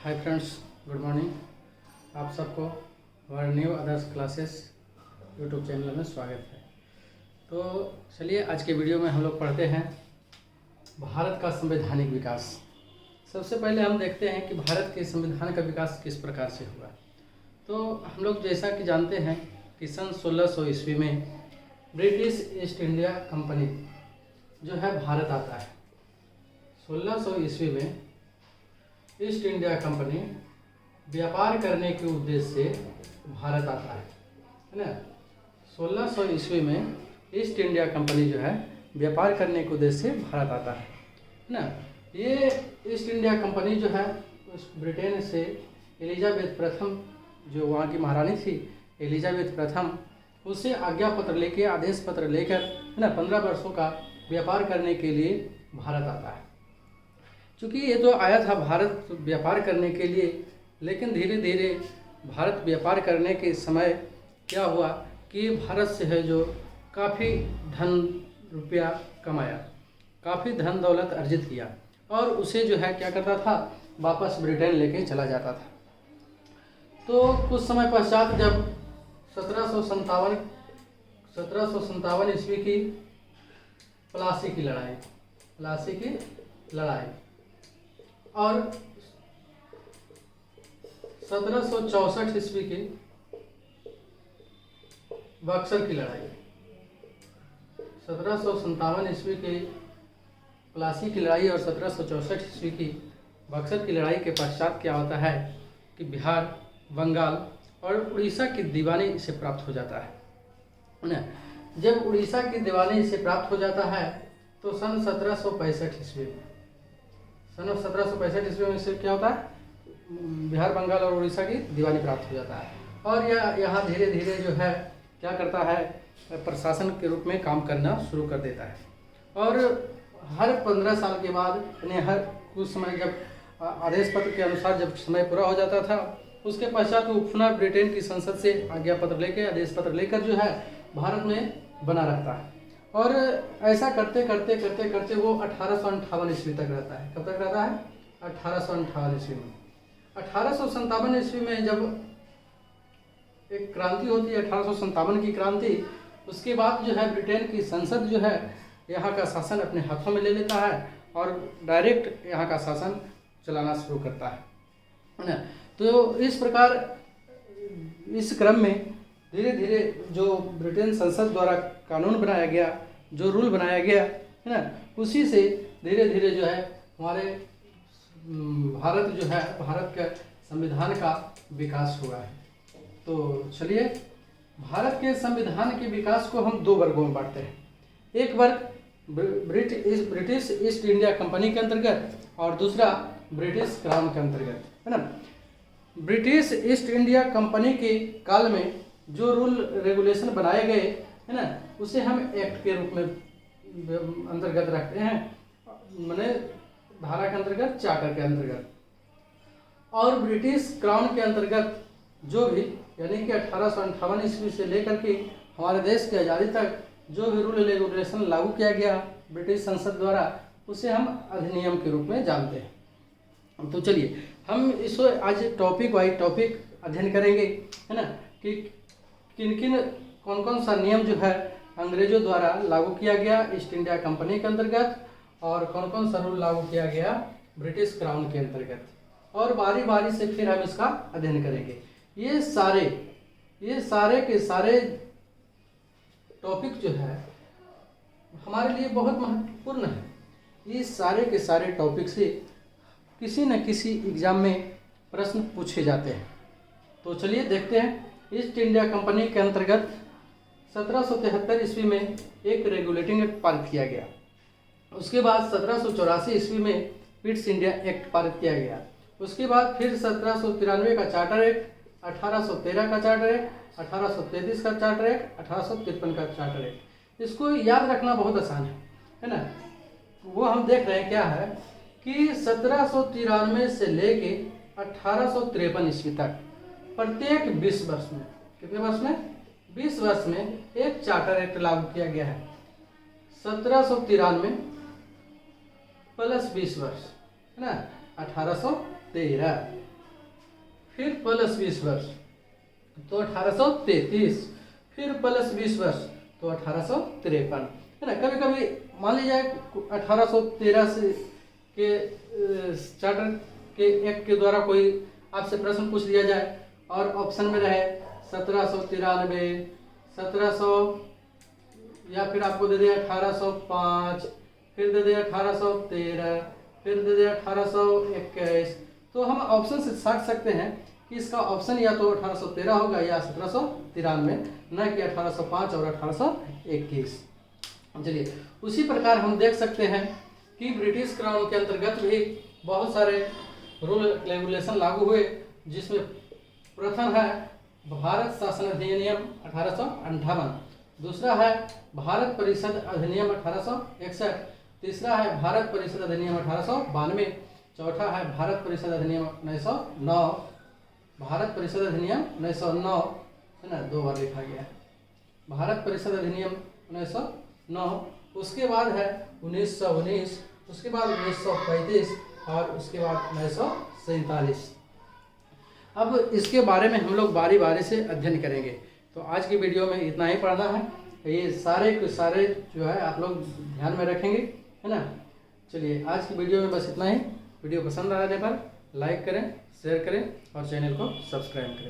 Hi friends, good morning. आप सबको हमारे new others classes YouTube channel में स्वागत है। तो चलिए आज के वीडियो में हम लोग पढ़ते हैं भारत का संवैधानिक विकास। सबसे पहले हम देखते हैं कि भारत के संविधान का विकास किस प्रकार से हुआ। तो हम लोग जैसा कि जानते हैं कि सन 1600 ईस्वी में ब्रिटिश ईस्ट इंडिया कंपनी जो है भारत आता है। 1600 ईस्वी में ईस्ट इंडिया कंपनी व्यापार करने के उद्देश्य से भारत आता है ना। 1600 ईस्वी में ईस्ट इंडिया कंपनी जो है व्यापार करने के उद्देश्य से भारत आता है ना। ये ईस्ट इंडिया कंपनी जो है उस ब्रिटेन से एलिजाबेथ प्रथम जो वहाँ की महारानी थी, एलिजाबेथ प्रथम, उससे आज्ञा पत्र लेके आदेश पत्र लेकर है ना 15 वर्षों का व्यापार करने के लिए भारत आता है। चूँकि ये तो आया था भारत व्यापार करने के लिए, लेकिन धीरे धीरे भारत व्यापार करने के समय क्या हुआ कि भारत से है जो काफ़ी धन रुपया कमाया, काफ़ी धन दौलत अर्जित किया और उसे जो है क्या करता था, वापस ब्रिटेन लेके चला जाता था। तो कुछ समय पश्चात जब 1757 ईस्वी की प्लासी की लड़ाई और 1764 ईस्वी की बक्सर की लड़ाई, 1757 ईस्वी की प्लासी की लड़ाई और 1764 ईस्वी की बक्सर की लड़ाई के पश्चात क्या होता है कि बिहार, बंगाल और उड़ीसा की दीवानी इसे प्राप्त हो जाता है ना। जब उड़ीसा की दीवानी इसे प्राप्त हो जाता है तो सन 1765 ईस्वी में इसे क्या होता है, बिहार, बंगाल और उड़ीसा की दीवानी प्राप्त हो जाता है और यह यहाँ धीरे धीरे जो है क्या करता है, प्रशासन के रूप में काम करना शुरू कर देता है। और हर 15 साल के बाद हर कुछ समय जब आदेश पत्र के अनुसार जब समय पूरा हो जाता था, उसके पश्चात वो पुनः ब्रिटेन की संसद से आज्ञा पत्र लेकर, आदेश पत्र लेकर जो है भारत में बना रहता है। और ऐसा करते करते वो 1858 ईस्वी तक रहता है। कब तक रहता है? 1858 ईस्वी में। 1857 ईस्वी में जब एक क्रांति होती है, 1857 की क्रांति, उसके बाद जो है ब्रिटेन की संसद जो है यहाँ का शासन अपने हाथों में ले लेता है और डायरेक्ट यहाँ का शासन चलाना शुरू करता है ना। तो इस प्रकार इस क्रम में धीरे धीरे जो ब्रिटेन संसद द्वारा कानून बनाया गया, जो रूल बनाया गया है ना, उसी से धीरे धीरे जो है हमारे भारत के संविधान का विकास हुआ है। तो चलिए भारत के संविधान के विकास को हम दो वर्गों में बांटते हैं। एक वर्ग ब्रिटिश ईस्ट इंडिया कंपनी के अंतर्गत और दूसरा ब्रिटिश क्राउन के अंतर्गत है ना। ब्रिटिश ईस्ट इंडिया कंपनी के काल में जो रूल रेगुलेशन बनाए गए है ना, उसे हम एक्ट के रूप में अंतर्गत रखते हैं, माने धारा के अंतर्गत, चार्टर के अंतर्गत। और ब्रिटिश क्राउन के अंतर्गत जो भी, यानी कि 1858 ईस्वी से लेकर के हमारे देश की आज़ादी तक जो भी रूल रेगुलेशन लागू किया गया ब्रिटिश संसद द्वारा, उसे हम अधिनियम के रूप में जानते हैं। तो चलिए हम इसको आज टॉपिक वाइज टॉपिक अध्ययन करेंगे है ना, कि किन कौन सा नियम जो है अंग्रेजों द्वारा लागू किया गया ईस्ट इंडिया कंपनी के अंतर्गत और कौन सा रूल लागू किया गया ब्रिटिश क्राउन के अंतर्गत, और बारी बारी से फिर हम इसका अध्ययन करेंगे। ये सारे के सारे टॉपिक जो है हमारे लिए बहुत महत्वपूर्ण है। ये सारे के सारे टॉपिक से किसी न किसी एग्जाम में प्रश्न पूछे जाते हैं। तो चलिए देखते हैं। ईस्ट इंडिया कंपनी के अंतर्गत 1773 ईस्वी में एक रेगुलेटिंग एक्ट पारित किया गया। उसके बाद 1784 ईस्वी में ईस्ट इंडिया एक्ट पारित किया गया। उसके बाद फिर 1793 का चार्टर एक्ट, 1813 का चार्टर एक्ट, 1833 का चार्टर एक्ट, 1853 का चार्टर एक्ट। इसको याद रखना बहुत आसान है ना। वो हम देख रहे हैं क्या है कि 1793 से लेके 1853 ईस्वी तक प्रत्येक 20 वर्ष में, कितने वर्ष में? 20 वर्ष में एक चार्टर एक्ट लागू किया गया है। 1793 प्लस 20 वर्ष है ना, 1813 फिर प्लस 20 वर्ष तो 1833, फिर प्लस 20 वर्ष तो 1853, है ना। कभी कभी मान लीजिए 1813 से के चार्टर के एक्ट के द्वारा कोई आपसे प्रश्न पूछ लिया जाए और ऑप्शन में रहे 1793, 1700, या फिर आपको दे दिया 1805, फिर दे दिया 1813, फिर दे दिया 1821, तो हम ऑप्शन से साट सकते हैं कि इसका ऑप्शन या तो 1813 होगा या 1793, न कि 1805 और 1821। चलिए, उसी प्रकार हम देख सकते हैं कि ब्रिटिश क्राउन के अंतर्गत भी बहुत सारे रूल रेगुलेशन लागू हुए, जिसमें प्रथम है भारत शासन अधिनियम 1858, दूसरा है भारत परिषद अधिनियम 1861, तीसरा है भारत परिषद अधिनियम 1892, चौथा है भारत परिषद अधिनियम 1909, भारत परिषद अधिनियम 1909, है ना, 2 बार लिखा गया है भारत परिषद अधिनियम 1909, उसके बाद है 1919, उसके बाद 1935 और उसके बाद 1947। अब इसके बारे में हम लोग बारी बारी से अध्ययन करेंगे। तो आज की वीडियो में इतना ही पढ़ना है, ये सारे के सारे जो है आप लोग ध्यान में रखेंगे, है ना। चलिए, आज की वीडियो में बस इतना ही। वीडियो पसंद आने पर लाइक करें, शेयर करें और चैनल को सब्सक्राइब करें।